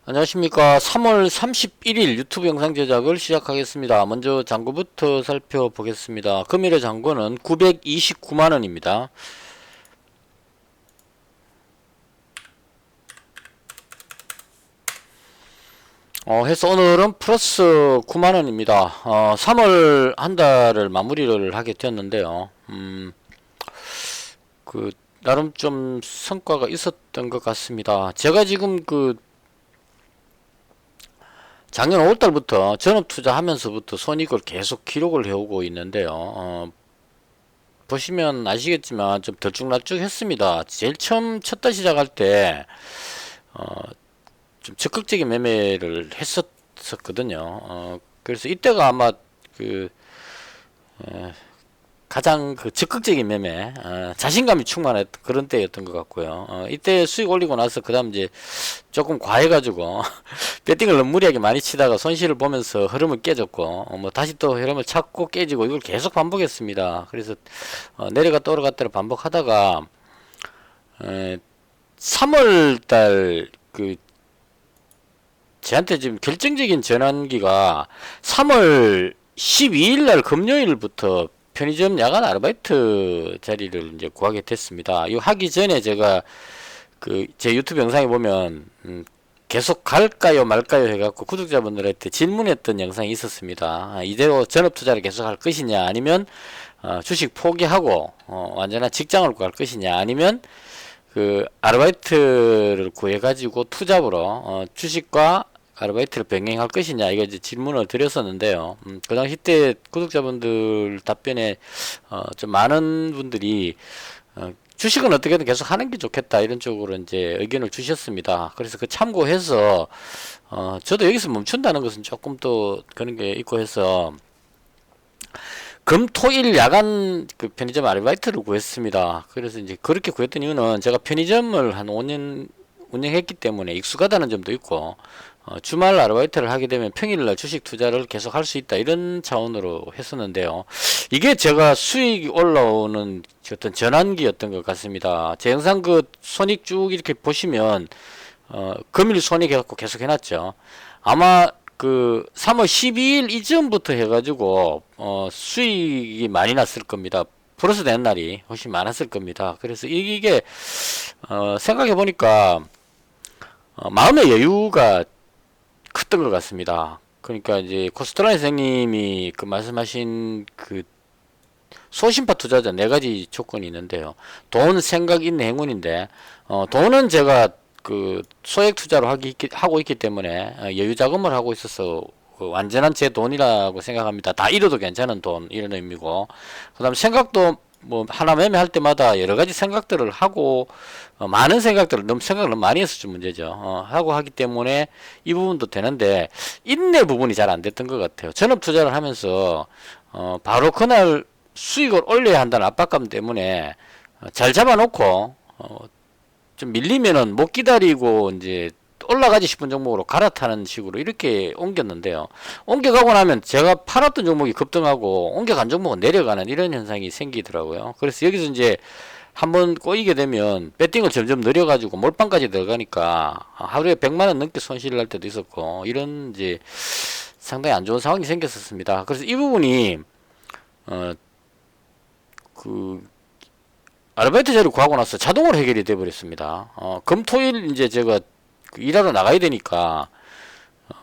안녕하십니까. 3월 31일 유튜브 영상 제작을 시작하겠습니다. 먼저 잔고부터 살펴보겠습니다. 금일의 잔고는 929만원입니다. 해서 오늘은 플러스 9만원입니다. 3월 한 달을 마무리를 하게 되었는데요. 나름 좀 성과가 있었던 것 같습니다. 제가 지금 작년 5월달부터 전업투자 하면서부터 손익을 계속 기록을 해오고 있는데요. 보시면 아시겠지만 좀 들쭉날쭉 했습니다. 제일 처음 첫 달 시작할 때 좀 적극적인 매매를 했었거든요. 그래서 이때가 아마 가장 적극적인 매매, 자신감이 충만했던 그런 때였던 것 같고요. 이때 수익 올리고 나서 그 다음 이제 조금 과해가지고 배팅을 너무 무리하게 많이 치다가 손실을 보면서 흐름을 깨졌고, 뭐 다시 또 흐름을 찾고 깨지고 이걸 계속 반복했습니다. 그래서 내려갔다 올라갔다를 반복하다가 3월달 저한테 지금 결정적인 전환기가 3월 12일날 금요일부터 편의점 야간 아르바이트 자리를 이제 구하게 됐습니다. 이 하기 전에 제가 제 유튜브 영상에 보면 계속 갈까요 말까요 해갖고 구독자분들한테 질문했던 영상이 있었습니다. 이대로 전업 투자를 계속 할 것이냐, 아니면 주식 포기하고 완전한 직장을 구할 것이냐, 아니면 아르바이트를 구해가지고 투잡으로 주식과 아르바이트를 병행할 것이냐, 이거 이제 질문을 드렸었는데요. 그 당시 때 구독자분들 답변에 좀 많은 분들이 주식은 어떻게든 계속 하는 게 좋겠다, 이런 쪽으로 이제 의견을 주셨습니다. 그래서 참고해서 저도 여기서 멈춘다는 것은 조금 또 그런 게 있고 해서 금, 토, 일 야간 편의점 아르바이트를 구했습니다. 그래서 이제 그렇게 구했던 이유는 제가 편의점을 한 5년 운영했기 때문에 익숙하다는 점도 있고, 주말 아르바이트를 하게 되면 평일날 주식 투자를 계속 할 수 있다, 이런 차원으로 했었는데요. 이게 제가 수익이 올라오는 어떤 전환기였던 것 같습니다. 제 영상 손익 쭉 이렇게 보시면 금일 손익 해갖고 계속 해놨죠. 아마 3월 12일 이전부터 해가지고 수익이 많이 났을 겁니다. 플러스 된 날이 훨씬 많았을 겁니다. 그래서 이게 생각해 보니까 마음의 여유가 컸던 것 같습니다. 그러니까 이제 코스트라 선생님이 말씀하신 소심파 투자자 4가지 조건이 있는데요. 돈, 생각, 인내, 행운인데 돈은 제가 소액 투자로 하고 있기 때문에 여유 자금을 하고 있어서 완전한 제 돈이라고 생각합니다. 다 잃어도 괜찮은 돈, 이런 의미고, 그 다음 생각도 뭐 하나 매매할 때마다 여러 가지 생각들을 하고 많은 생각들을 생각을 너무 많이 해서 좀 문제죠. 하고 하기 때문에 이 부분도 되는데 인내 부분이 잘 안 됐던 것 같아요. 전업 투자를 하면서 바로 그날 수익을 올려야 한다는 압박감 때문에 잘 잡아놓고 좀 밀리면은 못 기다리고 이제 올라가지 싶은 종목으로 갈아타는 식으로 이렇게 옮겼는데요. 옮겨가고 나면 제가 팔았던 종목이 급등하고 옮겨간 종목은 내려가는 이런 현상이 생기더라고요. 그래서 여기서 이제 한번 꼬이게 되면 배팅을 점점 늘려가지고 몰빵까지 들어가니까 하루에 100만원 넘게 손실을 날 때도 있었고, 이런 이제 상당히 안 좋은 상황이 생겼었습니다. 그래서 이 부분이 아르바이트 자리를 구하고 나서 자동으로 해결이 되어버렸습니다. 금, 토, 일 이제 제가 일하러 나가야 되니까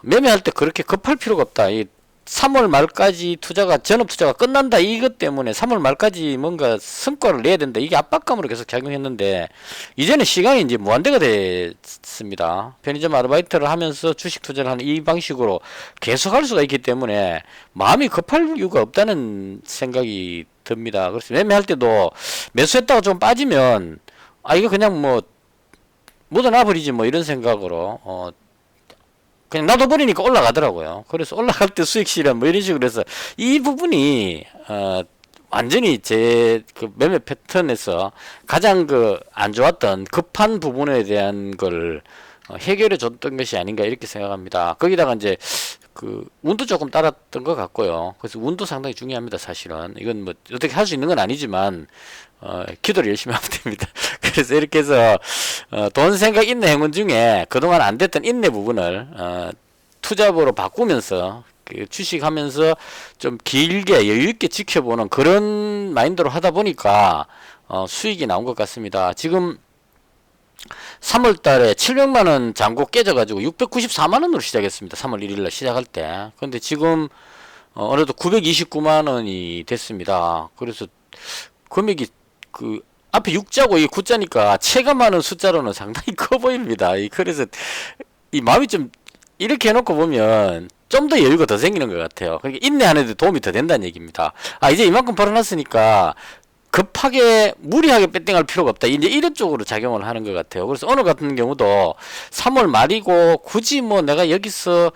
매매할 때 그렇게 급할 필요가 없다. 이 3월 말까지 전업 투자가 끝난다, 이것 때문에 3월 말까지 뭔가 성과를 내야 된다, 이게 압박감으로 계속 작용했는데 이제는 시간이 이제 무한대가 됐습니다. 편의점 아르바이트를 하면서 주식 투자를 하는 이 방식으로 계속 할 수가 있기 때문에 마음이 급할 이유가 없다는 생각이 듭니다. 그래서 매매할 때도 매수했다가 좀 빠지면 이거 그냥 뭐 묻어놔버리지 뭐, 이런 생각으로 그냥 놔둬버리니까 올라가더라고요. 그래서 올라갈 때 수익 실현 뭐 이런 식으로 해서 이 부분이 완전히 제 매매 패턴에서 가장 안 좋았던 급한 부분에 대한 걸 해결해 줬던 것이 아닌가, 이렇게 생각합니다. 거기다가 이제 그 운도 조금 따랐던 것 같고요. 그래서 운도 상당히 중요합니다. 사실은 이건 뭐 어떻게 할 수 있는 건 아니지만 기도를 열심히 하면 됩니다. 그래서 이렇게 해서 돈 생각 인내 행운 중에 그동안 안 됐던 인내 부분을 투잡으로 바꾸면서 그 주식하면서 좀 길게 여유 있게 지켜보는 그런 마인드로 하다 보니까 수익이 나온 것 같습니다. 지금 3월 달에 700만원 잔고 깨져가지고 694만원으로 시작했습니다. 3월 1일날 시작할 때. 근데 지금, 어느덧 929만원이 됐습니다. 그래서 금액이 앞에 6자고 이 9자니까 체감하는 숫자로는 상당히 커 보입니다. 그래서 이 마음이 좀 이렇게 해놓고 보면 좀 더 여유가 더 생기는 것 같아요. 그러니까 인내하는 데 도움이 더 된다는 얘기입니다. 이제 이만큼 벌어놨으니까 급하게 무리하게 배팅할 필요가 없다. 이제 이런 쪽으로 작용을 하는 것 같아요. 그래서 오늘 같은 경우도 3월 말이고 굳이 뭐 내가 여기서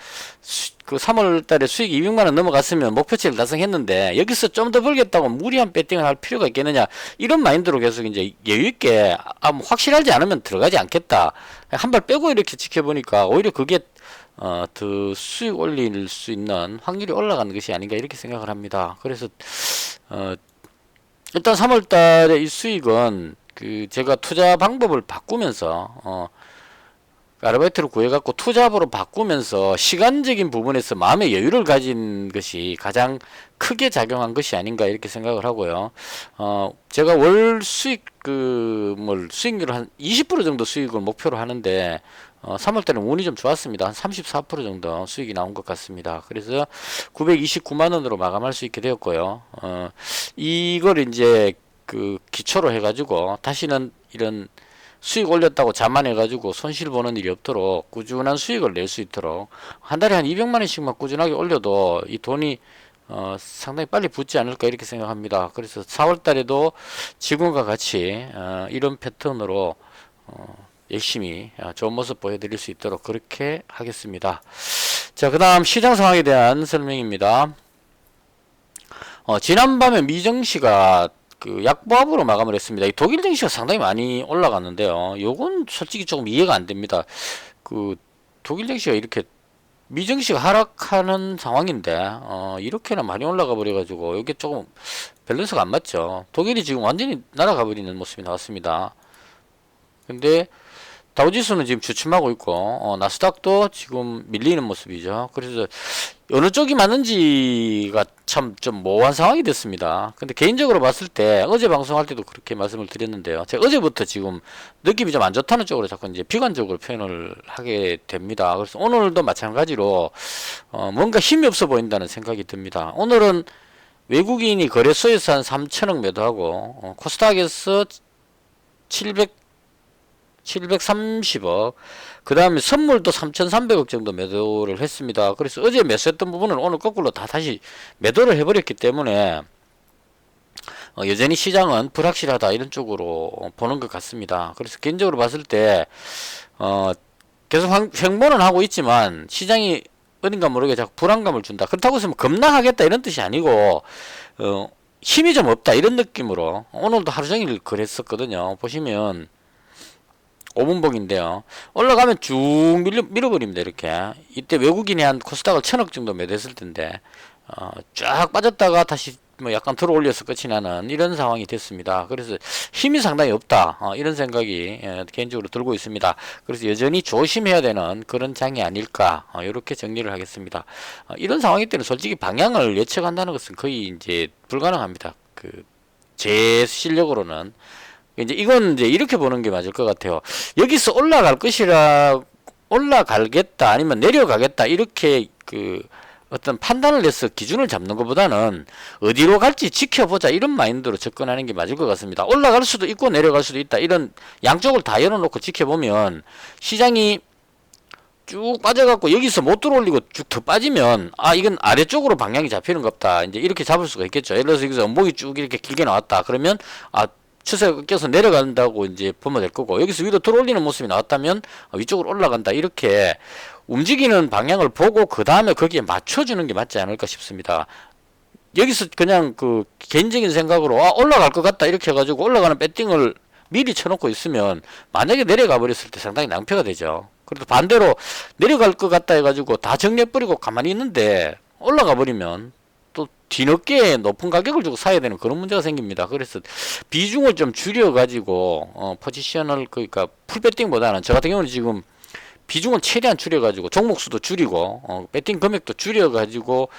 그 3월 달에 수익 200만 원 넘어갔으면 목표치를 달성했는데 여기서 좀 더 벌겠다고 무리한 배팅을 할 필요가 있겠느냐. 이런 마인드로 계속 이제 여유 있게 뭐 확실하지 않으면 들어가지 않겠다. 한 발 빼고 이렇게 지켜보니까 오히려 그게 더 수익 올릴 수 있는 확률이 올라가는 것이 아닌가 이렇게 생각을 합니다. 그래서 일단 3월 달에 이 수익은 제가 투자 방법을 바꾸면서 아르바이트를 구해갖고 투잡으로 바꾸면서 시간적인 부분에서 마음의 여유를 가진 것이 가장 크게 작용한 것이 아닌가 이렇게 생각을 하고요. 제가 월 수익 수익률을 한 20% 정도 수익을 목표로 하는데 3월 달에 운이 좀 좋았습니다. 한 34% 정도 수익이 나온 것 같습니다. 그래서 929만 원으로 마감할 수 있게 되었고요. 이걸 이제 기초로 해가지고 다시는 이런 수익 올렸다고 자만해가지고 손실 보는 일이 없도록 꾸준한 수익을 낼 수 있도록 한 달에 한 200만 원씩만 꾸준하게 올려도 이 돈이 상당히 빨리 붙지 않을까 이렇게 생각합니다. 그래서 4월 달에도 지금과 같이 이런 패턴으로 열심히 좋은 모습 보여드릴 수 있도록 그렇게 하겠습니다. 자, 그 다음 시장 상황에 대한 설명입니다. 지난밤에 미증시가 약보합으로 마감을 했습니다. 이 독일 증시가 상당히 많이 올라갔는데요. 요건 솔직히 조금 이해가 안 됩니다. 독일 증시가 이렇게 미증시가 하락하는 상황인데 이렇게나 많이 올라가 버려가지고 이게 조금 밸런스가 안 맞죠. 독일이 지금 완전히 날아가 버리는 모습이 나왔습니다. 근데 다우지수는 지금 주춤하고 있고 나스닥도 지금 밀리는 모습이죠. 그래서 어느 쪽이 맞는지가 참 좀 모호한 상황이 됐습니다. 근데 개인적으로 봤을 때 어제 방송할 때도 그렇게 말씀을 드렸는데요. 제가 어제부터 지금 느낌이 좀 안 좋다는 쪽으로 자꾸 이제 비관적으로 표현을 하게 됩니다. 그래서 오늘도 마찬가지로 뭔가 힘이 없어 보인다는 생각이 듭니다. 오늘은 외국인이 거래소에서 한 3천억 매도하고 코스닥에서 730억, 그 다음에 선물도 3,300억 정도 매도를 했습니다. 그래서 어제 매수했던 부분을 오늘 거꾸로 다 다시 매도를 해버렸기 때문에 여전히 시장은 불확실하다 이런 쪽으로 보는 것 같습니다. 그래서 개인적으로 봤을 때 계속 횡보는 하고 있지만 시장이 어딘가 모르게 자꾸 불안감을 준다. 그렇다고 해서 뭐 급락하겠다 이런 뜻이 아니고 힘이 좀 없다 이런 느낌으로 오늘도 하루 종일 그랬었거든요. 보시면 5분봉인데요. 올라가면 쭉 밀어버립니다. 이렇게. 이때 외국인이 한 코스닥을 1000억 정도 매도했을 텐데 쫙 빠졌다가 다시 뭐 약간 들어 올려서 끝이 나는 이런 상황이 됐습니다. 그래서 힘이 상당히 없다. 이런 생각이 개인적으로 들고 있습니다. 그래서 여전히 조심해야 되는 그런 장이 아닐까. 이렇게 정리를 하겠습니다. 이런 상황일 때는 솔직히 방향을 예측한다는 것은 거의 이제 불가능합니다. 제 실력으로는. 이제 이건 이제 이렇게 보는 게 맞을 것 같아요. 여기서 올라가겠다 아니면 내려가겠다 이렇게 어떤 판단을 해서 기준을 잡는 것보다는 어디로 갈지 지켜보자 이런 마인드로 접근하는 게 맞을 것 같습니다. 올라갈 수도 있고 내려갈 수도 있다 이런 양쪽을 다 열어놓고 지켜보면 시장이 쭉 빠져갖고 여기서 못 들어올리고 쭉 더 빠지면 이건 아래쪽으로 방향이 잡히는 것 같다 이제 이렇게 잡을 수가 있겠죠. 예를 들어서 여기서 음봉이 쭉 이렇게 길게 나왔다 그러면 추세가 껴서 내려간다고 이제 보면 될 거고 여기서 위로 들어올리는 모습이 나왔다면 위쪽으로 올라간다 이렇게 움직이는 방향을 보고 그 다음에 거기에 맞춰주는 게 맞지 않을까 싶습니다. 여기서 그냥 개인적인 생각으로 올라갈 것 같다 이렇게 해가지고 올라가는 배팅을 미리 쳐놓고 있으면 만약에 내려가 버렸을 때 상당히 낭패가 되죠. 그래도 반대로 내려갈 것 같다 해가지고 다 정리해버리고 가만히 있는데 올라가 버리면 또 뒤늦게 높은 가격을 주고 사야 되는 그런 문제가 생깁니다. 그래서 비중을 좀 줄여가지고 포지션을 그러니까 풀배팅보다는 저 같은 경우는 지금 비중을 최대한 줄여가지고 종목 수도 줄이고 배팅 금액도 줄여가지고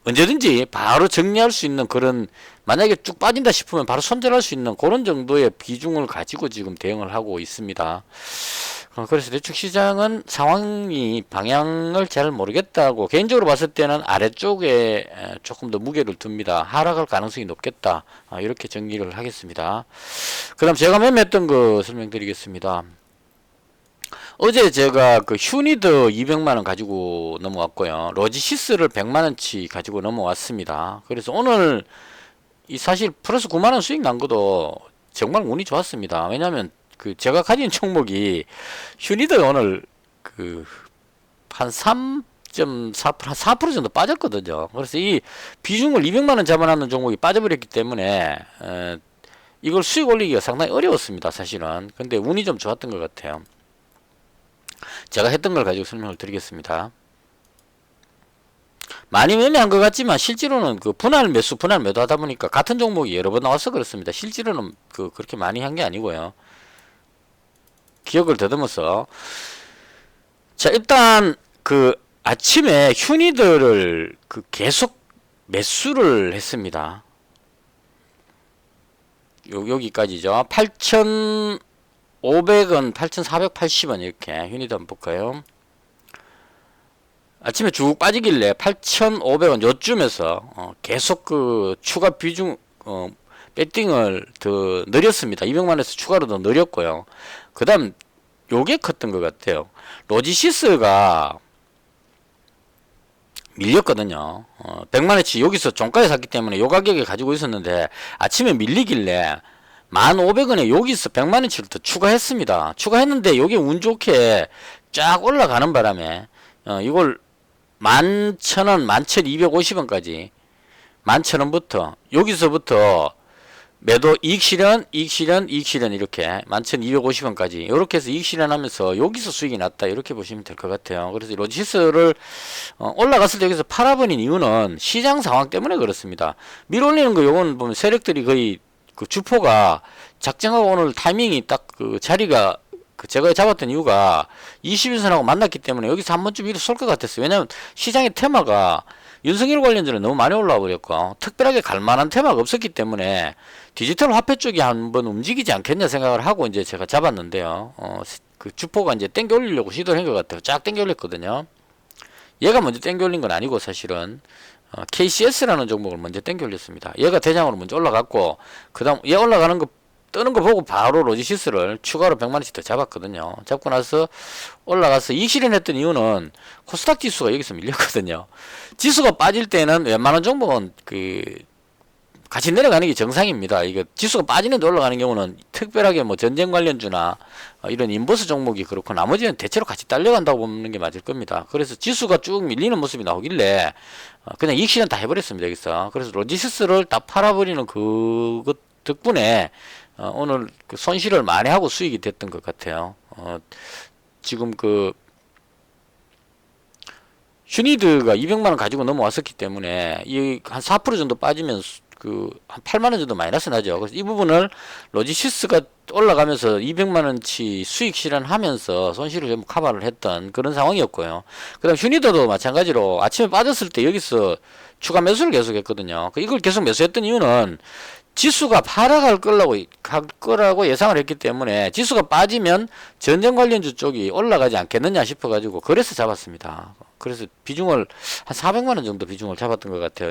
언제든지 바로 정리할 수 있는 그런 만약에 쭉 빠진다 싶으면 바로 손절할 수 있는 그런 정도의 비중을 가지고 지금 대응을 하고 있습니다. 그래서 대충 시장은 상황이 방향을 잘 모르겠다고 개인적으로 봤을 때는 아래쪽에 조금 더 무게를 둡니다. 하락할 가능성이 높겠다. 이렇게 정리를 하겠습니다. 그 다음 제가 매매했던 거 설명드리겠습니다. 어제 제가 그 휴니드 200만원 가지고 넘어왔고요. 로지시스를 100만원치 가지고 넘어왔습니다. 그래서 오늘 이 사실 플러스 9만원 수익 난 것도 정말 운이 좋았습니다. 왜냐면 그 제가 가진 종목이 휴니드 오늘 그 한 3.4%, 한 4% 정도 빠졌거든요. 그래서 이 비중을 200만원 잡아놨는 종목이 빠져버렸기 때문에 이걸 수익 올리기가 상당히 어려웠습니다. 사실은. 근데 운이 좀 좋았던 것 같아요. 제가 했던 걸 가지고 설명을 드리겠습니다. 많이 매매한 것 같지만 실제로는 그 분할 매수, 분할 매도 하다 보니까 같은 종목이 여러 번 나와서 그렇습니다. 실제로는 그렇게 많이 한 게 아니고요. 기억을 더듬어서. 자, 일단 그 아침에 휴니드를 계속 매수를 했습니다. 여기까지죠. 8,500원, 8,480원 이렇게 휴니드 한번 볼까요? 아침에 쭉 빠지길래 8,500원 요쯤에서 계속 그 추가 비중 배팅을 더 늘렸습니다. 200만원에서 추가로 더 늘렸고요. 그 다음 요게 컸던 것 같아요. 로지시스가 밀렸거든요. 100만원치 여기서 종가에 샀기 때문에 요 가격에 가지고 있었는데 아침에 밀리길래 1,500원에 여기서 100만원치를 더 추가했습니다. 추가했는데 요게 운 좋게 쫙 올라가는 바람에 이걸 11,000원, 11,250원까지 11,000원부터 여기서부터 매도 이익 실현, 이익 실현, 이익 실현 이렇게 11,250원까지 이렇게 해서 이익 실현하면서 여기서 수익이 났다 이렇게 보시면 될 것 같아요. 그래서 로지시스를 올라갔을 때 여기서 팔아버린 이유는 시장 상황 때문에 그렇습니다. 밀어올리는 거 요건 보면 세력들이 거의 그 주포가 작정하고 오늘 타이밍이 딱 그 자리가 제가 잡았던 이유가 21선하고 만났기 때문에 여기서 한 번쯤 위로 쏠 것 같았어요. 왜냐면 시장의 테마가 윤석열 관련주는 너무 많이 올라와 버렸고 특별하게 갈 만한 테마가 없었기 때문에 디지털 화폐 쪽이 한번 움직이지 않겠냐 생각을 하고 이제 제가 잡았는데요. 그 주포가 이제 땡겨 올리려고 시도를 한 것 같아요. 쫙 땡겨 올렸거든요. 얘가 먼저 땡겨 올린 건 아니고 사실은 KCS라는 종목을 먼저 땡겨 올렸습니다. 얘가 대장으로 먼저 올라갔고 그 다음 얘 올라가는 거 뜨는 거 보고 바로 로지시스를 추가로 100만원씩 더 잡았거든요. 잡고 나서 올라가서 이익 실현했던 이유는 코스닥 지수가 여기서 밀렸거든요. 지수가 빠질 때는 웬만한 종목은 같이 내려가는 게 정상입니다. 이게 지수가 빠지는데 올라가는 경우는 특별하게 뭐 전쟁 관련주나 이런 인버스 종목이 그렇고 나머지는 대체로 같이 딸려간다고 보는 게 맞을 겁니다. 그래서 지수가 쭉 밀리는 모습이 나오길래 그냥 이익 실현 다 해버렸습니다. 여기서. 그래서 로지시스를 다 팔아버리는 그것 덕분에 오늘 그 손실을 많이 하고 수익이 됐던 것 같아요. 지금 휴니드가 200만원 가지고 넘어왔었기 때문에 이 한 4% 정도 빠지면 한 8만원 정도 마이너스 나죠. 그래서 이 부분을 로지시스가 올라가면서 200만원치 수익 실현하면서 손실을 좀 커버를 했던 그런 상황이었고요. 그 다음 휴니드도 마찬가지로 아침에 빠졌을 때 여기서 추가 매수를 계속 했거든요. 이걸 계속 매수했던 이유는 지수가 하락할 거라고 예상을 했기 때문에 지수가 빠지면 전쟁 관련주 쪽이 올라가지 않겠느냐 싶어가지고 그래서 잡았습니다. 그래서 비중을 한 400만원 정도 비중을 잡았던 것 같아요.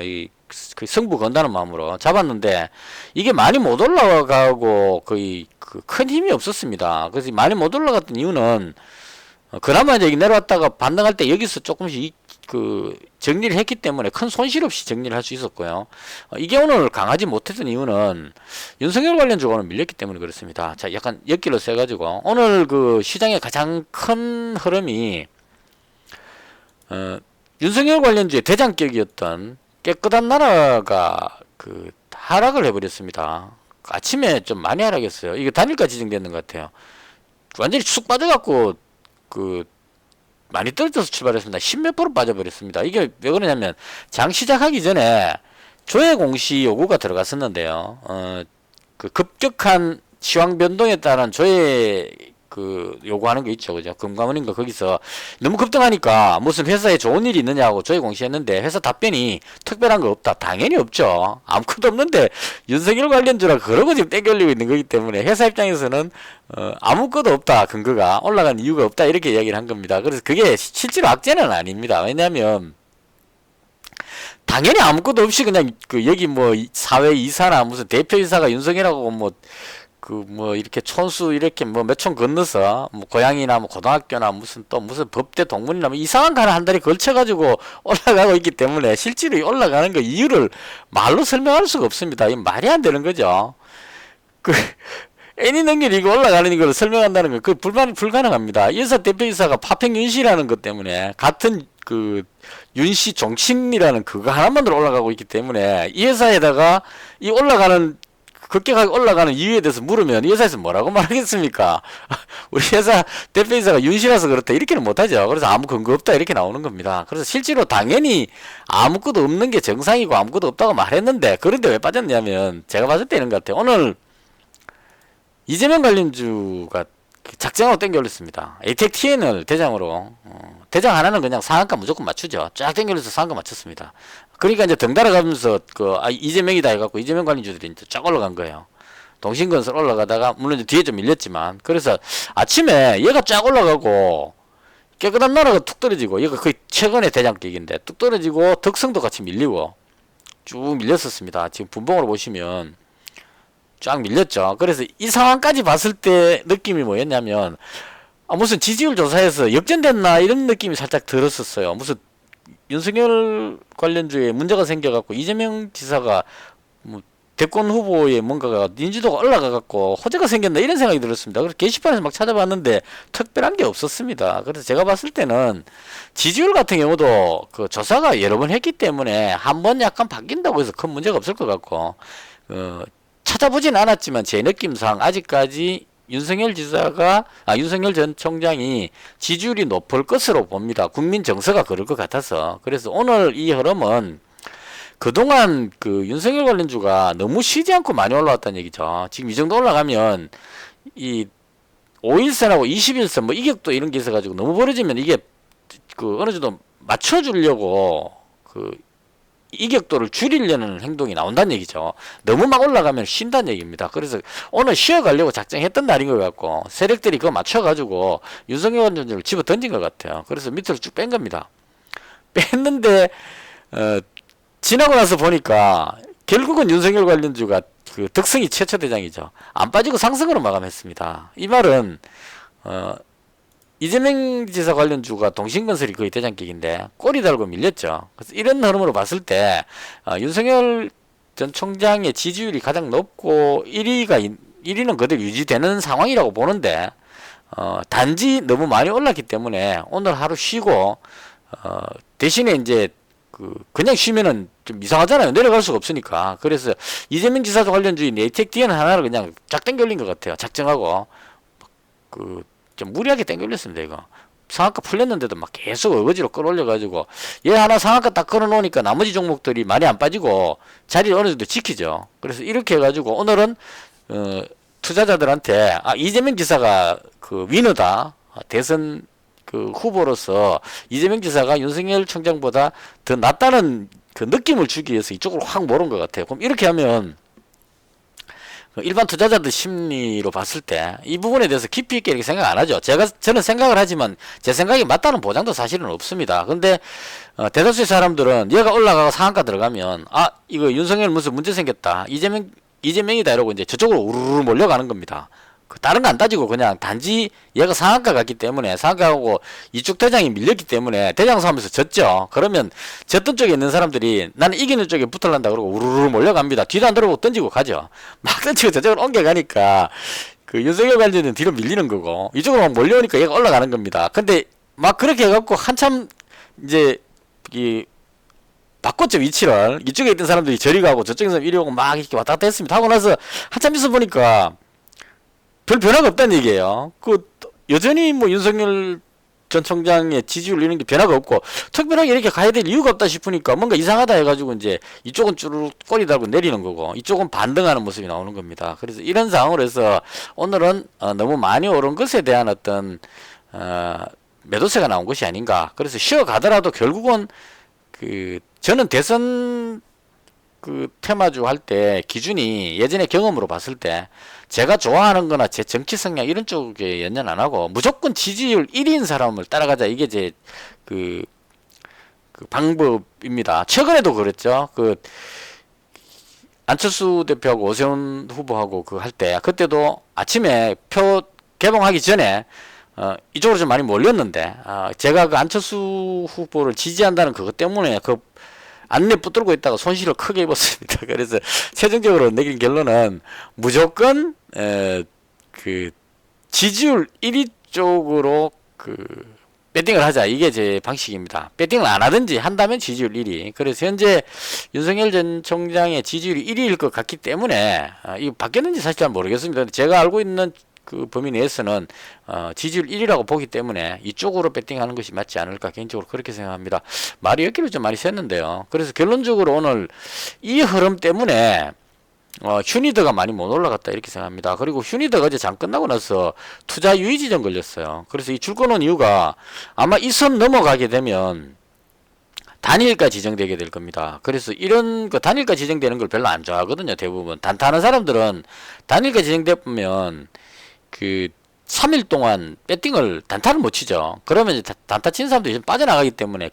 그 승부 건다는 마음으로 잡았는데 이게 많이 못 올라가고 거의 큰 힘이 없었습니다. 그래서 많이 못 올라갔던 이유는 그나마 이제 내려왔다가 반등할 때 여기서 조금씩 정리를 했기 때문에 큰 손실 없이 정리를 할 수 있었고요. 이게 오늘 강하지 못했던 이유는 윤석열 관련주가 오늘 밀렸기 때문에 그렇습니다. 자, 약간 엮기로 세가지고 오늘 그 시장의 가장 큰 흐름이 윤석열 관련주의 대장격이었던 깨끗한 나라가 하락을 해버렸습니다. 아침에 좀 많이 하락했어요. 이게 단일가 지정되는 것 같아요. 완전히 쑥 빠져갖고 그 많이 떨어져서 출발했습니다. 10몇 프로 빠져버렸습니다. 이게 왜 그러냐면 장 시작하기 전에 조회 공시 요구가 들어갔었는데요. 그 급격한 시황 변동에 따른 조회 그 요구하는 거 있죠, 그죠? 금감원인가 거기서 너무 급등하니까 무슨 회사에 좋은 일이 있느냐고 조회 공시했는데 회사 답변이 특별한 거 없다. 당연히 없죠. 아무것도 없는데 윤석열 관련주라 그러고 지금 땡겨 올리고 있는 거기 때문에 회사 입장에서는 아무것도 없다. 근거가 올라간 이유가 없다. 이렇게 이야기를 한 겁니다. 그래서 그게 실제로 악재는 아닙니다. 왜냐하면 당연히 아무것도 없이 그냥 그 여기 뭐 사회 이사나 무슨 대표이사가 윤석열하고 뭐 이렇게 촌수 이렇게 뭐 몇 촌 건너서 뭐 고향이나 뭐 고등학교나 무슨 또 무슨 법대 동문이나 뭐 이상한 거 하나 한 달에 걸쳐 가지고 올라가고 있기 때문에 실제로 올라가는 거 이유를 말로 설명할 수가 없습니다. 이 말이 안 되는 거죠. 그 애니 능률이 이거 올라가는 걸 설명한다는 건 그 불가능합니다. 이 회사 대표이사가 파평 윤씨라는 것 때문에 같은 그 윤씨 종친이라는 그거 하나만으로 올라가고 있기 때문에 이 회사에다가 이 올라가는 급격하게 올라가는 이유에 대해서 물으면 이 회사에서 뭐라고 말하겠습니까? 우리 회사 대표이사가 윤씨라서 그렇다 이렇게는 못하죠. 그래서 아무 근거 없다 이렇게 나오는 겁니다. 그래서 실제로 당연히 아무것도 없는 게 정상이고 아무것도 없다고 말했는데 그런데 왜 빠졌냐면 제가 봤을 때 이런 것 같아요. 오늘 이재명 관련주가 작정하고 땡겨 올렸습니다. 에이텍 TN을 대장으로 대장 하나는 그냥 상한가 무조건 맞추죠. 쫙 땡겨 올려서 상한가 맞췄습니다. 그러니까 이제 덩달아 가면서 이재명이다 해갖고 이재명 관련주들이 이제 쫙 올라간 거예요. 동신건설 올라가다가 물론 이제 뒤에 좀 밀렸지만 그래서 아침에 얘가 쫙 올라가고 깨끗한 나라가 툭 떨어지고 얘가 거의 최근의 대장격인데 뚝 떨어지고 덕성도 같이 밀리고 쭉 밀렸었습니다. 지금 분봉으로 보시면 쫙 밀렸죠. 그래서 이 상황까지 봤을 때 느낌이 뭐였냐면 무슨 지지율 조사에서 역전됐나 이런 느낌이 살짝 들었었어요. 무슨 윤석열 관련주에 문제가 생겨갖고 이재명 지사가 뭐 대권 후보에 뭔가가 인지도가 올라가갖고 호재가 생겼나 이런 생각이 들었습니다. 그래서 게시판에서 막 찾아봤는데 특별한 게 없었습니다. 그래서 제가 봤을 때는 지지율 같은 경우도 그 조사가 여러 번 했기 때문에 한 번 약간 바뀐다고 해서 큰 문제가 없을 것 같고 찾아보진 않았지만 제 느낌상 아직까지 윤석열 전 총장이 지지율이 높을 것으로 봅니다. 국민 정서가 그럴 것 같아서. 그래서 오늘 이 흐름은 그동안 그 윤석열 관련주가 너무 쉬지 않고 많이 올라왔다는 얘기죠. 지금 이 정도 올라가면 이 5일선하고 21선 뭐 이격도 이런 게 있어가지고 너무 벌어지면 이게 그 어느 정도 맞춰주려고 그 이격도를 줄이려는 행동이 나온다는 얘기죠. 너무 막 올라가면 쉰다는 얘기입니다. 그래서 오늘 쉬어가려고 작정했던 날인 것 같고 세력들이 그거 맞춰가지고 윤석열 관련주를 집어 던진 것 같아요. 그래서 밑으로 쭉 뺀 겁니다. 뺐는데 지나고 나서 보니까 결국은 윤석열 관련주가 그 덕성이 최초 대장이죠. 안 빠지고 상승으로 마감했습니다. 이 말은 이재명 지사 관련주가 동신건설이 거의 대장격인데 꼬리 달고 밀렸죠. 그래서 이런 흐름으로 봤을 때 윤석열 전 총장의 지지율이 가장 높고 1위는 그대로 유지되는 상황이라고 보는데 단지 너무 많이 올랐기 때문에 오늘 하루 쉬고 대신에 이제 그냥 쉬면은 좀 이상하잖아요. 내려갈 수가 없으니까. 그래서 이재명 지사 관련주인 에이텍 TN 하나를 그냥 쫙 당겨 올린 것 같아요. 작정하고 좀 무리하게 땡겨 올렸습니다. 이거 상한가 풀렸는데도 막 계속 어거지로 끌어올려가지고 얘 하나 상한가 딱 끌어놓으니까 나머지 종목들이 많이 안 빠지고 자리를 어느 정도 지키죠. 그래서 이렇게 해가지고 오늘은 투자자들한테 이재명 지사가 그 위너다, 대선 그 후보로서 이재명 지사가 윤석열 총장보다 더 낫다는 그 느낌을 주기 위해서 이쪽으로 확 몰은 것 같아요. 그럼 이렇게 하면 일반 투자자들 심리로 봤을 때 이 부분에 대해서 깊이 있게 이렇게 생각 안 하죠. 저는 생각을 하지만 제 생각이 맞다는 보장도 사실은 없습니다. 근데 대다수의 사람들은 얘가 올라가고 상한가 들어가면 이거 윤석열 무슨 문제 생겼다, 이재명이다 이러고 이제 저쪽으로 우르르 몰려가는 겁니다. 다른 거 안 따지고 그냥 단지 얘가 상한가 갔기 때문에 상한가하고 이쪽 대장이 밀렸기 때문에 대장 싸움에서 졌죠. 그러면 졌던 쪽에 있는 사람들이 나는 이기는 쪽에 붙을란다 그러고 우르르 몰려갑니다. 뒤도 안 돌아보고 던지고 가죠. 막 던지고 저쪽으로 옮겨가니까 그 윤석열 관련은 뒤로 밀리는 거고 이쪽으로 막 몰려오니까 얘가 올라가는 겁니다. 근데 막 그렇게 해갖고 한참 이제 바꿨죠, 위치를. 이쪽에 있던 사람들이 저리 가고 저쪽에서 이리 오고 막 이렇게 왔다 갔다 했습니다. 하고 나서 한참 있어 보니까 별 변화가 없다는 얘기예요. 여전히 뭐 윤석열 전 총장의 지지율 이런 게 변화가 없고 특별하게 이렇게 가야 될 이유가 없다 싶으니까 뭔가 이상하다 해가지고 이제 이쪽은 쭈르륵 꼬리 달고 내리는 거고 이쪽은 반등하는 모습이 나오는 겁니다. 그래서 이런 상황으로 해서 오늘은 너무 많이 오른 것에 대한 어떤 매도세가 나온 것이 아닌가. 그래서 쉬어가더라도 결국은 저는 대선 테마주 할 때 기준이 예전에 경험으로 봤을 때 제가 좋아하는 거나 제 정치 성향 이런 쪽에 연연 안 하고 무조건 지지율 1위인 사람을 따라가자. 이게 제 방법입니다. 최근에도 그랬죠. 안철수 대표하고 오세훈 후보하고 할 때 그때도 아침에 표 개봉하기 전에 이쪽으로 좀 많이 몰렸는데 제가 안철수 후보를 지지한다는 그것 때문에 안내 붙들고 있다가 손실을 크게 입었습니다. 그래서 최종적으로 내린 결론은 무조건 지지율 1위 쪽으로 배팅을 하자. 이게 제 방식입니다. 배팅을 안 하든지 한다면 지지율 1위. 그래서 현재 윤석열 전 총장의 지지율이 1위일 것 같기 때문에 이거 바뀌었는지 사실 잘 모르겠습니다. 제가 알고 있는 범위 내에서는 지지율 1위라고 보기 때문에 이쪽으로 배팅하는 것이 맞지 않을까 개인적으로 그렇게 생각합니다. 말이 엮기로 좀 많이 샜는데요. 그래서 결론적으로 오늘 이 흐름 때문에 휴니더가 많이 못 올라갔다 이렇게 생각합니다. 그리고 휴니더가 어제 장 끝나고 나서 투자 유의 지정 걸렸어요. 그래서 이 줄 거는 이유가 아마 이 선 넘어가게 되면 단일가 지정되게 될 겁니다. 그래서 이런 단일가 지정되는 걸 별로 안 좋아하거든요. 대부분 단타하는 사람들은 단일가 지정되면 3일 동안 배팅을 단타를 못 치죠. 그러면 이제 단타 치는 사람들이 빠져나가기 때문에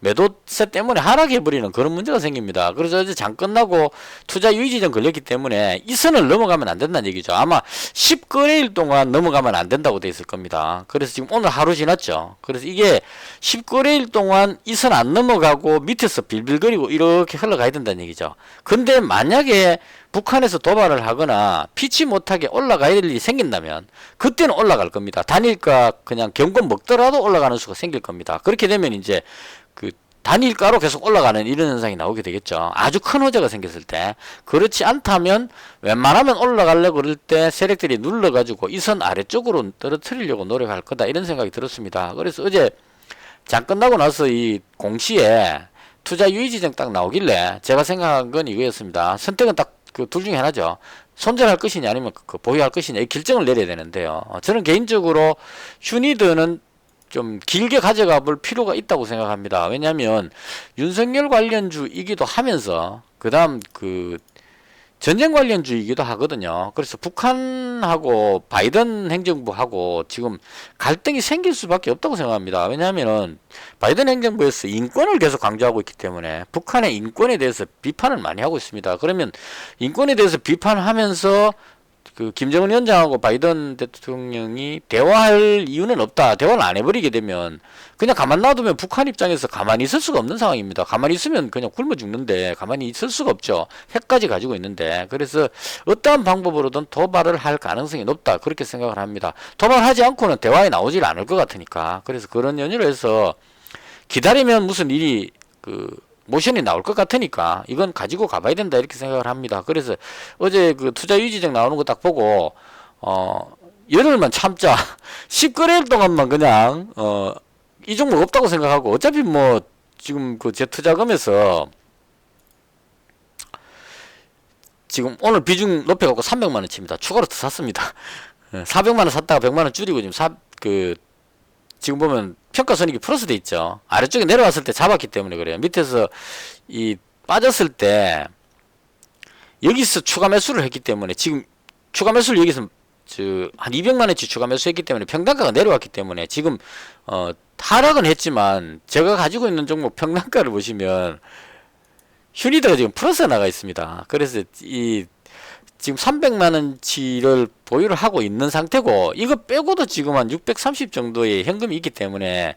매도세 때문에 하락해버리는 그런 문제가 생깁니다. 그래서 어제 장 끝나고 투자 유의 지정 걸렸기 때문에 이 선을 넘어가면 안 된다는 얘기죠. 아마 10거래일 동안 넘어가면 안 된다고 돼 있을 겁니다. 그래서 지금 오늘 하루 지났죠. 그래서 이게 10거래일 동안 이 선 안 넘어가고 밑에서 빌빌거리고 이렇게 흘러가야 된다는 얘기죠. 근데 만약에 북한에서 도발을 하거나 피치 못하게 올라가야 될 일이 생긴다면 그때는 올라갈 겁니다. 단일가 그냥 경고 먹더라도 올라가는 수가 생길 겁니다. 그렇게 되면 이제 단일가로 계속 올라가는 이런 현상이 나오게 되겠죠. 아주 큰 호재가 생겼을 때. 그렇지 않다면 웬만하면 올라가려고 그럴 때 세력들이 눌러가지고 이 선 아래쪽으로 떨어뜨리려고 노력할 거다 이런 생각이 들었습니다. 그래서 어제 장 끝나고 나서 이 공시에 투자 유의 지정 딱 나오길래 제가 생각한 건 이거였습니다. 선택은 딱 둘 중에 하나죠. 손절할 것이냐 아니면 보유할 것이냐 이 결정을 내려야 되는데요. 저는 개인적으로 휴니드는 좀 길게 가져가 볼 필요가 있다고 생각합니다. 왜냐하면 윤석열 관련주이기도 하면서 그 다음 전쟁 관련주이기도 하거든요. 그래서 북한하고 바이든 행정부하고 지금 갈등이 생길 수밖에 없다고 생각합니다. 왜냐하면 바이든 행정부에서 인권을 계속 강조하고 있기 때문에 북한의 인권에 대해서 비판을 많이 하고 있습니다. 그러면 인권에 대해서 비판하면서 김정은 위원장하고 바이든 대통령이 대화할 이유는 없다. 대화를 안 해버리게 되면 그냥 가만 놔두면 북한 입장에서 가만히 있을 수가 없는 상황입니다. 가만히 있으면 그냥 굶어 죽는데 가만히 있을 수가 없죠. 핵까지 가지고 있는데. 그래서 어떠한 방법으로든 도발을 할 가능성이 높다. 그렇게 생각을 합니다. 도발하지 않고는 대화에 나오질 않을 것 같으니까. 그래서 그런 연유로 해서 기다리면 무슨 일이 모션이 나올 것 같으니까 이건 가지고 가봐야 된다 이렇게 생각을 합니다. 그래서 어제 투자 유의 지정 나오는 거 딱 보고 열흘만 참자 10거래일 동안만 그냥 이 종목 없다고 생각하고 어차피 뭐 지금 제 투자금에서 지금 오늘 비중 높여갖고 300만원 칩니다. 추가로 더 샀습니다. 400만원 샀다가 100만원 줄이고 지금 지금 보면 평가손익이 플러스 돼 있죠. 아래쪽에 내려왔을 때 잡았기 때문에 그래요. 밑에서 빠졌을 때 여기서 추가 매수를 했기 때문에 지금 추가 매수를 여기서 한 200만원치 추가 매수했기 때문에 평단가가 내려왔기 때문에 지금 하락은 했지만 제가 가지고 있는 종목 평단가를 보시면 휴니드가 지금 플러스가 나가 있습니다. 그래서 지금 300만원치를 보유를 하고 있는 상태고 이거 빼고도 지금 한 630 정도의 현금이 있기 때문에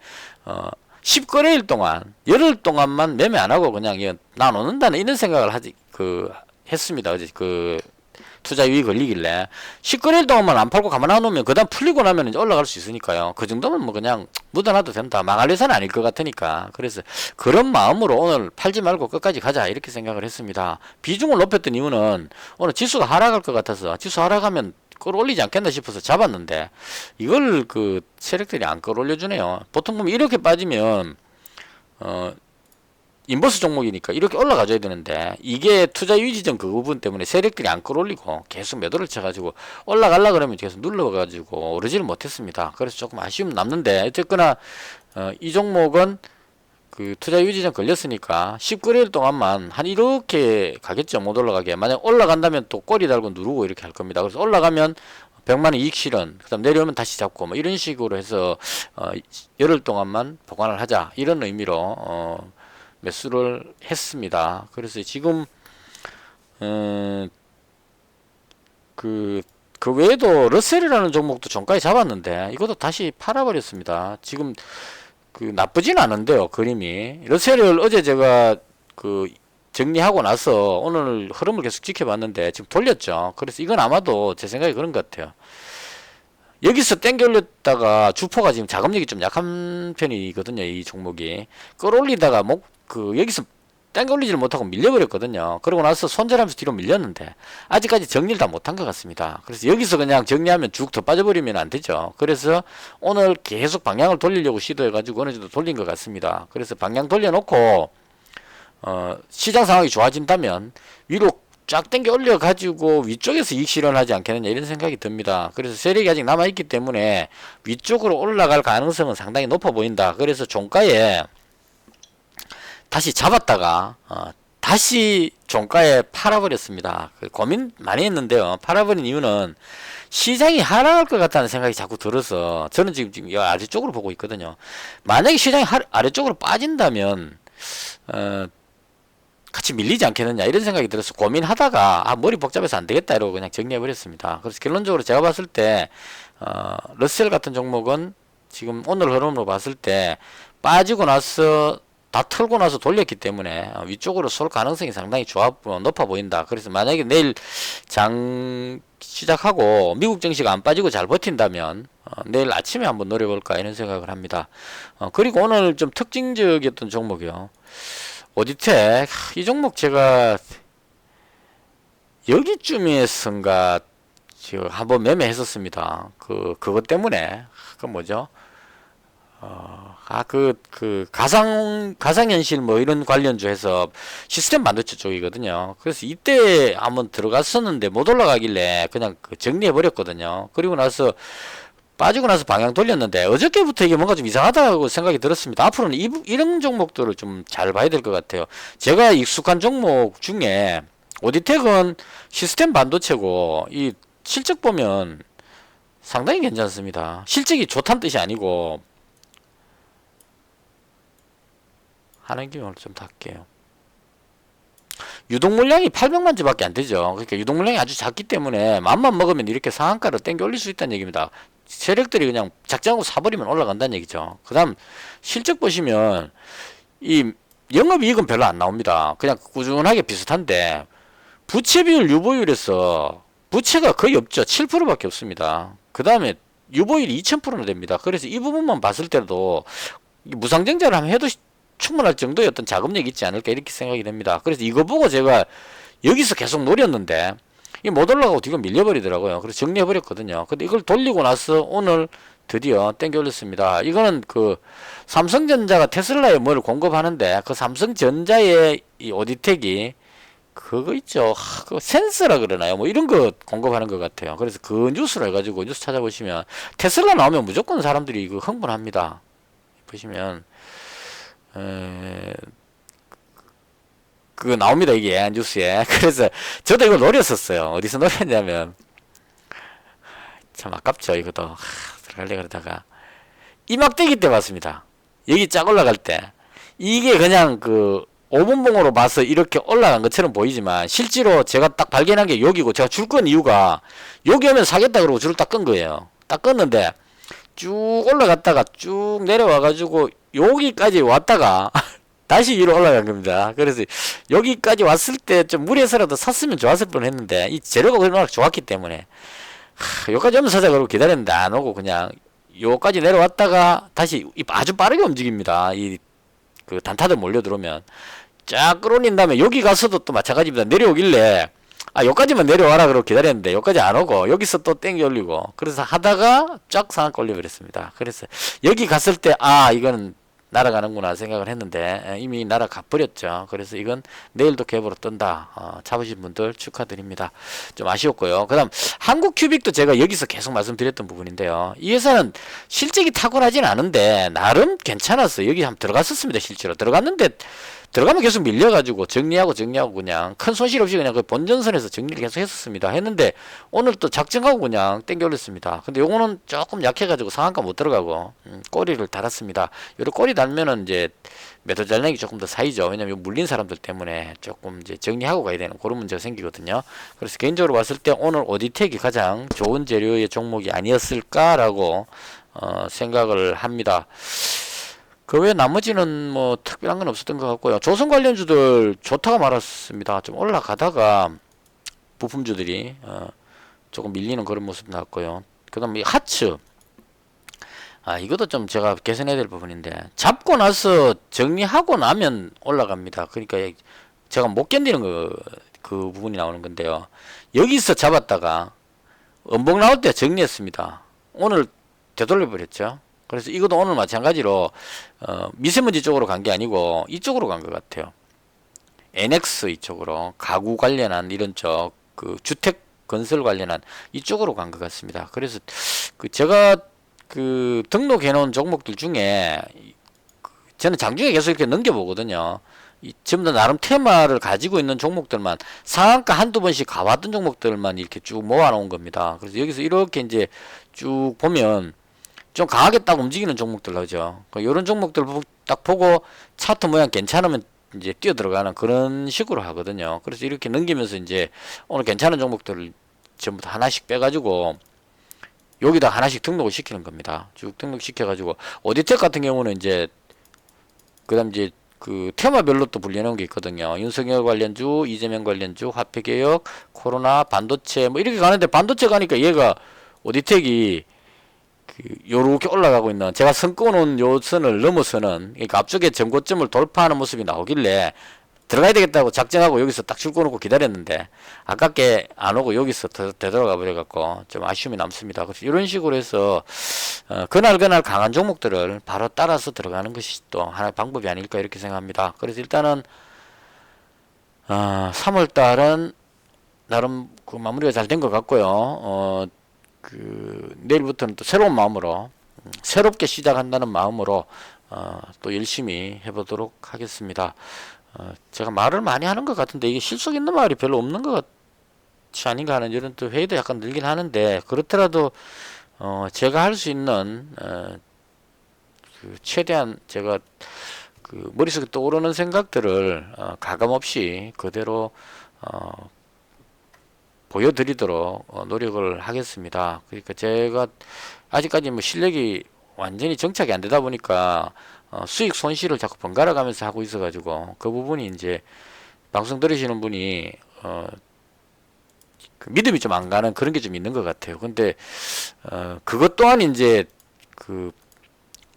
10거래일 동안 열흘 동안만 매매 안 하고 그냥 나눠놓는다는 이런 생각을 했습니다. 어제 투자 유의 걸리길래 10거래일 동안만 안 팔고 가만 놔놓으면 그 다음 풀리고 나면 이제 올라갈 수 있으니까요. 그 정도면 뭐 그냥 묻어놔도 된다. 망할 회사는 아닐 것 같으니까. 그래서 그런 마음으로 오늘 팔지 말고 끝까지 가자 이렇게 생각을 했습니다. 비중을 높였던 이유는 오늘 지수가 하락할 것 같아서 지수 하락하면 끌어올리지 않겠나 싶어서 잡았는데 이걸 그 세력들이 안 끌어올려주네요. 보통 보면 이렇게 빠지면 인버스 종목이니까 이렇게 올라가줘야 되는데 이게 투자 유지점 그 부분 때문에 세력들이 안 끌어올리고 계속 매도를 쳐가지고 올라가려 그러면 계속 눌러가지고 오르지를 못했습니다. 그래서 조금 아쉬움 남는데 어쨌거나 이 종목은 그 투자 유지점 걸렸으니까 19일 동안만 한 이렇게 가겠죠. 못 올라가게. 만약 올라간다면 또 꼬리 달고 누르고 이렇게 할 겁니다. 그래서 올라가면 100만원 이익 실현, 그 다음 내려오면 다시 잡고 뭐 이런 식으로 해서 열흘 동안만 보관을 하자 이런 의미로 매수를 했습니다. 그래서 지금 그 외에도 러셀이라는 종목도 종가에 잡았는데 이것도 다시 팔아버렸습니다. 지금 그 나쁘진 않은데요, 그림이. 러셀을 어제 제가 그 정리하고 나서 오늘 흐름을 계속 지켜봤는데 지금 돌렸죠. 그래서 이건 아마도 제 생각에 그런 것 같아요. 여기서 땡겨 올렸다가 주포가 지금 자금력이 좀 약한 편이거든요, 이 종목이. 끌어올리다가 여기서 땡겨 올리지를 못하고 밀려버렸거든요. 그러고 나서 손절하면서 뒤로 밀렸는데 아직까지 정리를 다 못한 것 같습니다. 그래서 여기서 그냥 정리하면 쭉 더 빠져버리면 안 되죠. 그래서 오늘 계속 방향을 돌리려고 시도해가지고 어느 정도 돌린 것 같습니다. 그래서 방향 돌려놓고 시장 상황이 좋아진다면 위로 쫙 당겨 올려가지고 위쪽에서 이익 실현하지 않겠느냐 이런 생각이 듭니다. 그래서 세력이 아직 남아있기 때문에 위쪽으로 올라갈 가능성은 상당히 높아 보인다. 그래서 종가에 다시 잡았다가 다시 종가에 팔아버렸습니다. 고민 많이 했는데요. 팔아버린 이유는 시장이 하락할 것 같다는 생각이 자꾸 들어서 저는 지금 이 아래쪽으로 보고 있거든요. 만약에 시장이 아래쪽으로 빠진다면 같이 밀리지 않겠느냐 이런 생각이 들어서 고민하다가 머리 복잡해서 안 되겠다 이러고 그냥 정리해버렸습니다. 그래서 결론적으로 제가 봤을 때 러셀 같은 종목은 지금 오늘 흐름으로 봤을 때 빠지고 나서 다 털고 나서 돌렸기 때문에 위쪽으로 쏠 가능성이 상당히 높아 보인다. 그래서 만약에 내일 장 시작하고 미국 증시가 안 빠지고 잘 버틴다면 내일 아침에 한번 노려볼까 이런 생각을 합니다. 그리고 오늘 좀 특징적이었던 종목이요. 오디텍. 이 종목 제가 여기쯤에선가 한번 매매했었습니다. 그것 때문에 그 뭐죠? 가상현실 뭐 이런 관련주 해서 시스템 반도체 쪽이거든요. 그래서 이때 한번 들어갔었는데 못 올라가길래 그냥 정리해버렸거든요. 그리고 나서 빠지고 나서 방향 돌렸는데 어저께부터 이게 뭔가 좀 이상하다고 생각이 들었습니다. 앞으로는 이런 종목들을 좀 잘 봐야 될 것 같아요. 제가 익숙한 종목 중에 오디텍은 시스템 반도체고 이 실적 보면 상당히 괜찮습니다. 실적이 좋다는 뜻이 아니고 하는 김에 오늘 좀 닫게요. 유동 물량이 800만 주밖에 안 되죠. 그러니까 유동 물량이 아주 작기 때문에 맘만 먹으면 이렇게 상한가를 땡겨 올릴 수 있다는 얘기입니다. 세력들이 그냥 작정하고 사버리면 올라간다는 얘기죠. 그 다음 실적 보시면 이 영업이익은 별로 안 나옵니다. 그냥 꾸준하게 비슷한데 부채 비율 유보율에서 부채가 거의 없죠. 7%밖에 없습니다. 그 다음에 유보율이 2000%나 됩니다. 그래서 이 부분만 봤을 때도 무상증자를 하면 해도 충분할 정도의 어떤 자금력이 있지 않을까 이렇게 생각이 됩니다. 그래서 이거 보고 제가 여기서 계속 노렸는데 이게 못 올라가고 뒤로 밀려버리더라고요. 그래서 정리해버렸거든요. 근데 이걸 돌리고 나서 오늘 드디어 땡겨 올렸습니다. 이거는 삼성전자가 테슬라에 뭘 공급하는데 그 삼성전자의 이 오디텍이 그거 있죠. 그 센서라 그러나요? 뭐 이런 거 공급하는 것 같아요. 그래서 그 뉴스를 해가지고 뉴스 찾아보시면 테슬라 나오면 무조건 사람들이 흥분합니다. 보시면 그거 나옵니다, 이게 뉴스에. 그래서 저도 이걸 노렸었어요. 어디서 노렸냐면 참 아깝죠, 이것도. 들어가려고 그러다가 이막대기 때 봤습니다. 여기 쫙 올라갈 때 이게 그냥 5분봉으로 봐서 이렇게 올라간 것처럼 보이지만 실제로 제가 딱 발견한 게 여기고, 제가 줄 건 이유가 여기 오면 사겠다 그러고 줄을 딱 끈 거예요. 딱 껐는데 쭉 올라갔다가 쭉 내려와 가지고 여기까지 왔다가 다시 위로 올라간 겁니다. 그래서 여기까지 왔을 때 좀 무리해서라도 샀으면 좋았을 뻔했는데 이 재료가 워낙 좋았기 때문에 여기까지 오면 사자 그러고 기다렸는데 안 오고 그냥 요까지 내려왔다가 다시 아주 빠르게 움직입니다. 단타들 몰려 들어오면 쫙 끌어올린 다음에 여기 가서도 또 마찬가지입니다. 내려오길래 여기까지만 내려와라 그러고 기다렸는데 여기까지 안 오고 여기서 또 땡겨 올리고 그래서 하다가 쫙 상한가 올려버렸습니다. 그래서 여기 갔을 때 이거는 날아가는구나 생각을 했는데 이미 날아가 버렸죠. 그래서 이건 내일도 갭으로 뜬다. 잡으신 분들 축하드립니다. 좀 아쉬웠고요. 그 다음 한국큐빅도 제가 여기서 계속 말씀드렸던 부분인데요. 이 회사는 실적이 탁월하진 않은데 나름 괜찮았어요. 여기 한번 들어갔었습니다. 실제로 들어갔는데 들어가면 계속 밀려가지고 정리하고 그냥 큰 손실 없이 그냥 그 본전선에서 정리를 계속 했었습니다. 했는데 오늘 또 작정하고 그냥 땡겨 올렸습니다. 근데 요거는 조금 약해가지고 상한가 못 들어가고 꼬리를 달았습니다. 요런 꼬리 달면은 이제 매도 잘내기 조금 더 사이죠. 왜냐면 물린 사람들 때문에 조금 이제 정리하고 가야 되는 그런 문제가 생기거든요. 그래서 개인적으로 봤을 때 오늘 오디텍이 가장 좋은 재료의 종목이 아니었을까라고 생각을 합니다. 그 외에 나머지는 뭐 특별한 건 없었던 것 같고요. 조선 관련주들 좋다가 말았습니다. 좀 올라가다가 부품주들이 조금 밀리는 그런 모습 나왔고요. 그 다음에 하츠 이것도 좀 제가 개선해야 될 부분인데 잡고 나서 정리하고 나면 올라갑니다. 그러니까 제가 못 견디는 그 부분이 나오는 건데요. 여기서 잡았다가 음봉 나올 때 정리했습니다. 오늘 되돌려 버렸죠. 그래서 이것도 오늘 마찬가지로 미세먼지 쪽으로 간 게 아니고 이쪽으로 간 것 같아요. NX 이쪽으로 가구 관련한 이런 쪽 그 주택 건설 관련한 이쪽으로 간 것 같습니다. 그래서 제가 등록해 놓은 종목들 중에 저는 장중에 계속 이렇게 넘겨보거든요. 전부 다 나름 테마를 가지고 있는 종목들만 상한가 한두 번씩 가왔던 종목들만 이렇게 쭉 모아 놓은 겁니다. 그래서 여기서 이렇게 이제 쭉 보면 좀 강하게 딱 움직이는 종목들 나오죠. 이런 종목들 딱 보고 차트 모양 괜찮으면 이제 뛰어 들어가는 그런 식으로 하거든요. 그래서 이렇게 넘기면서 이제 오늘 괜찮은 종목들을 전부 다 하나씩 빼가지고 여기다 하나씩 등록을 시키는 겁니다. 쭉 등록시켜가지고 오디텍 같은 경우는 이제 그다음 이제 그 테마별로 또 분류해놓은 게 있거든요. 윤석열 관련주, 이재명 관련주, 화폐개혁, 코로나, 반도체 뭐 이렇게 가는데 반도체 가니까 얘가 오디텍이 요렇게 올라가고 있는 제가 선 꺼놓은 요 선을 넘어서는 그러니까 앞쪽에 전고점을 돌파하는 모습이 나오길래 들어가야 되겠다고 작정하고 여기서 딱 줄 꺼놓고 기다렸는데 아깝게 안 오고 여기서 되돌아가 버려갖고 좀 아쉬움이 남습니다. 그래서 이런 식으로 해서 그날 강한 종목들을 바로 따라서 들어가는 것이 또 하나의 방법이 아닐까 이렇게 생각합니다. 그래서 일단은 3월달은 나름 그 마무리가 잘 된 것 같고요. 내일부터는 또 새로운 마음으로 새롭게 시작한다는 마음으로 또 열심히 해보도록 하겠습니다. 제가 말을 많이 하는 것 같은데 이게 실속 있는 말이 별로 없는 것 같지 아닌가 하는 이런 또 회의도 약간 늘긴 하는데 그렇더라도 제가 할 수 있는 최대한 제가 머릿속에 떠오르는 생각들을 가감없이 그대로 보여드리도록 노력을 하겠습니다. 그러니까 제가 아직까지 뭐 실력이 완전히 정착이 안 되다 보니까 수익 손실을 자꾸 번갈아 가면서 하고 있어 가지고 그 부분이 이제 방송 들으시는 분이 그 믿음이 좀 안 가는 그런 게 좀 있는 것 같아요. 근데 그것 또한 이제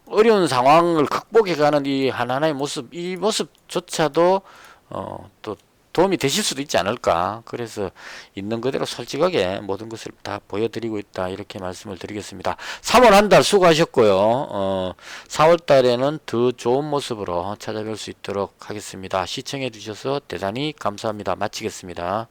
어려운 상황을 극복해 가는 이 하나하나의 모습, 이 모습조차도 또 도움이 되실 수도 있지 않을까. 그래서 있는 그대로 솔직하게 모든 것을 다 보여드리고 있다 이렇게 말씀을 드리겠습니다. 3월 한 달 수고하셨고요. 4월 달에는 더 좋은 모습으로 찾아뵐 수 있도록 하겠습니다. 시청해 주셔서 대단히 감사합니다. 마치겠습니다.